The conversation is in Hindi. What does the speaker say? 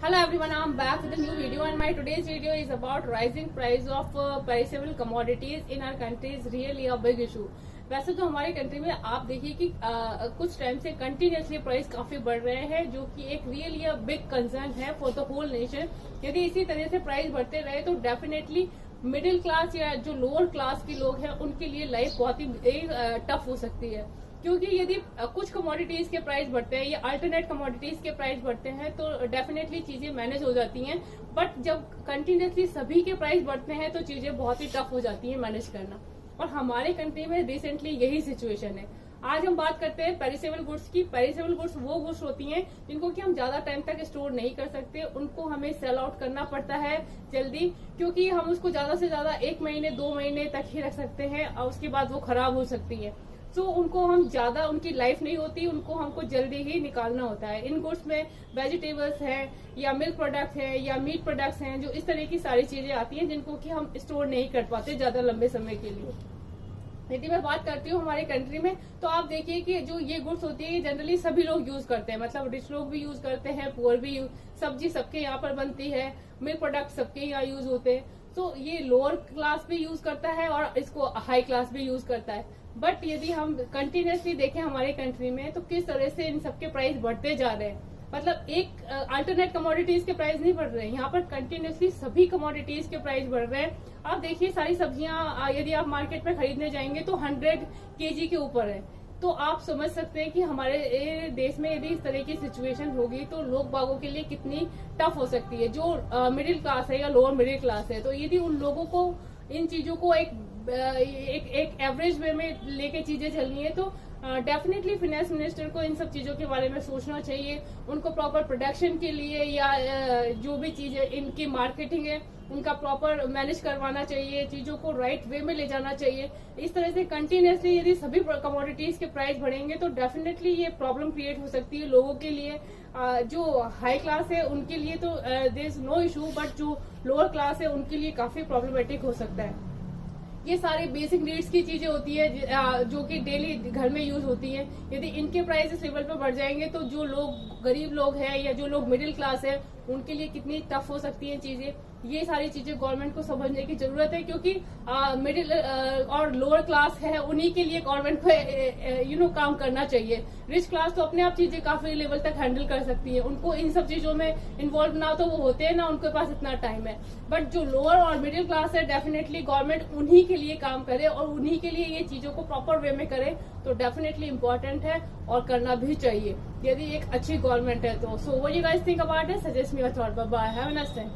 Hello everyone, I'm back with a new video and my today's video is about rising price of perishable commodities in our country is really a big issue. वैसे तो हमारी कंट्री में आप देखिए कि कुछ टाइम से कंटिन्यूसली प्राइस काफी बढ़ रहे हैं, जो कि एक रियली अ बिग कंसर्न है फॉर द होल नेशन। यदि इसी तरह से प्राइस बढ़ते रहे तो डेफिनेटली मिडिल क्लास या जो लोअर क्लास के लोग हैं उनके लिए लाइफ बहुत ही टफ हो सकती है। क्योंकि यदि कुछ कमोडिटीज के प्राइस बढ़ते हैं या अल्टरनेट कमोडिटीज के प्राइस बढ़ते हैं तो डेफिनेटली चीजें मैनेज हो जाती हैं, बट जब कंटिन्यूसली सभी के प्राइस बढ़ते हैं तो चीजें बहुत ही टफ हो जाती हैं मैनेज करना। और हमारे कंट्री में रिसेंटली यही सिचुएशन है। आज हम बात करते हैं पेरिसेबल गुड्स की। पेरिसेबल गुड्स वो गुड्स होती हैं जिनको कि हम ज्यादा टाइम तक स्टोर नहीं कर सकते, उनको हमें सेल आउट करना पड़ता है जल्दी, क्योंकि हम उसको ज्यादा से ज्यादा 1 महीने 2 महीने तक ही रख सकते हैं और उसके बाद वो खराब हो सकती है। तो उनको हम ज्यादा उनकी लाइफ नहीं होती, उनको हमको जल्दी ही निकालना होता है। इन गुड्स में वेजिटेबल्स हैं या मिल्क प्रोडक्ट्स हैं या मीट प्रोडक्ट्स हैं, जो इस तरह की सारी चीजें आती हैं जिनको कि हम स्टोर नहीं कर पाते ज्यादा लंबे समय के लिए। यदि मैं बात करती हूँ हमारे कंट्री में, तो आप देखिए कि जो ये गुड्स होती है ये जनरली सभी लोग यूज करते हैं, मतलब रिच लोग भी यूज करते हैं, पुअर भी सब्जी सबके यहाँ पर बनती है, मिल्क प्रोडक्ट सबके यहाँ यूज होते हैं। तो ये लोअर क्लास भी यूज करता है और इसको हाई क्लास भी यूज करता है। बट यदि हम कंटिन्यूसली देखें हमारे कंट्री में तो किस तरह से इन सबके प्राइस बढ़ते जा रहे हैं। मतलब एक अल्टरनेट कमोडिटीज के प्राइस नहीं बढ़ रहे हैं, यहाँ पर कंटिन्यूसली सभी कमोडिटीज के प्राइस बढ़ रहे हैं। आप देखिए सारी सब्जियां यदि आप मार्केट में खरीदने जाएंगे तो 100 केजी के ऊपर है। तो आप समझ सकते हैं कि हमारे देश में यदि इस तरह की सिचुएशन होगी तो लोग बागों के लिए कितनी टफ हो सकती है, जो मिडिल क्लास है या लोअर मिडिल क्लास है। तो यदि उन लोगों को इन चीजों को एक एवरेज वे में लेके चीजें चलनी है तो डेफिनेटली फाइनेंस मिनिस्टर को इन सब चीजों के बारे में सोचना चाहिए। उनको प्रॉपर प्रोडक्शन के लिए या जो भी चीजें इनकी मार्केटिंग है उनका प्रॉपर मैनेज करवाना चाहिए, चीजों को राइट वे में ले जाना चाहिए। इज तरह से कंटिन्यूसली यदि सभी कमोडिटीज के प्राइस बढ़ेंगे तो डेफिनेटली ये प्रॉब्लम क्रिएट हो सकती है लोगों के लिए। जो हाई क्लास है उनके लिए तो there is no issue, but जो लोअर क्लास है उनके लिए काफी प्रॉब्लमेटिक हो सकता है। ये सारी बेसिक नीड्स की चीजें होती है जो कि डेली घर में यूज होती है। यदि इनके प्राइस इस लेवल पर बढ़ जाएंगे तो जो लोग गरीब लोग हैं या जो लोग मिडिल क्लास है उनके लिए कितनी टफ हो सकती है चीजें। ये सारी चीजें गवर्नमेंट को समझने की जरूरत है, क्योंकि मिडिल और लोअर क्लास है उन्हीं के लिए गवर्नमेंट को काम करना चाहिए। रिच क्लास तो अपने आप चीजें काफी लेवल तक हैंडल कर सकती है, उनको इन सब चीजों में इन्वॉल्व ना तो वो होते हैं ना उनके पास इतना टाइम है। बट जो लोअर और मिडिल क्लास है डेफिनेटली गवर्नमेंट उन्हीं के लिए काम करे और उन्हीं के लिए ये चीजों को प्रॉपर वे में करे तो डेफिनेटली इम्पोर्टेंट है और करना भी चाहिए यदि एक अच्छी गवर्नमेंट है तो। So what you guys think about it, suggest me your thought. Bye bye, have a nice time.